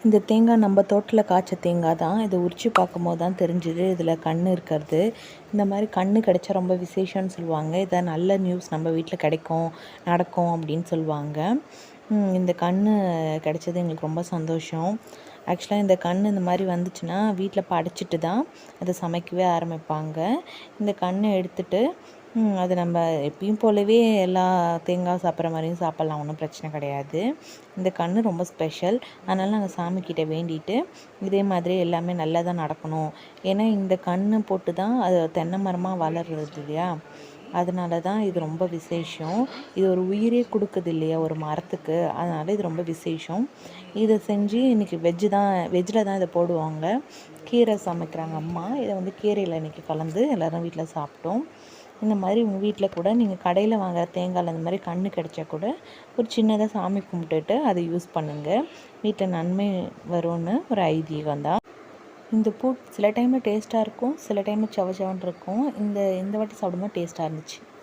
இந்த தேங்காய் நம்ம தோட்டத்தில் காய்ச்ச தேங்காய் தான். இதை உரித்து பார்க்கும்போது தான் தெரிஞ்சுது இதில் கண் இருக்கிறது. இந்த மாதிரி கண் கிடைச்சா ரொம்ப விசேஷம்னு சொல்லுவாங்க. இதை நல்ல நியூஸ் நம்ம வீட்டில் கிடைக்கும் நடக்கும் அப்படின்னு சொல்லுவாங்க. இந்த கண் கிடைச்சது எங்களுக்கு ரொம்ப சந்தோஷம். ஆக்சுவலாக இந்த கண் இந்த மாதிரி வந்துச்சுன்னா வீட்டில் படைச்சிட்டு தான் அதை சமைக்கவே ஆரம்பிப்பாங்க. இந்த கண்ணை எடுத்துகிட்டு அது நம்ம எப்பயும் போலவே எல்லா தேங்காய் சாப்பிட்ற மாதிரியும் சாப்பிட்லாம், ஒன்றும் பிரச்சனை கிடையாது. இந்த கண் ரொம்ப ஸ்பெஷல். அதனால் நாங்கள் சாமிக்கிட்ட வேண்டிட்டு இதே மாதிரி எல்லாமே நல்லதாக நடக்கணும். ஏன்னா இந்த கண் போட்டு தான் அது தென்னை மரமாக வளர்றது இல்லையா, அதனால தான் இது ரொம்ப விசேஷம். இது ஒரு உயிரே கொடுக்குது இல்லையா ஒரு மரத்துக்கு, அதனால் இது ரொம்ப விசேஷம். இதை செஞ்சு இன்றைக்கி வெஜ்ஜில் தான் இதை போடுவாங்க. கீரை சமைக்கிறாங்க அம்மா. இதை கீரையில் இன்றைக்கி கலந்து எல்லோரும் வீட்டில் சாப்பிட்டோம். இந்த மாதிரி உங்கள் வீட்டில் கூட நீங்கள் கடையில் வாங்குகிற தேங்காயில் அந்த மாதிரி கண் கிடைச்சா கூட ஒரு சின்னதாக சாமி கும்பிட்டுட்டு அதை யூஸ் பண்ணுங்கள். வீட்டில் நன்மை வரும்னு ஒரு ஐதீகம் தான். இந்த பூ சில டைமில் டேஸ்ட்டாக இருக்கும், சில டைமில் சவச்சவன்னு இருக்கும். இந்த வாட்டி சாப்பிடும்போது டேஸ்ட்டாக இருந்துச்சு.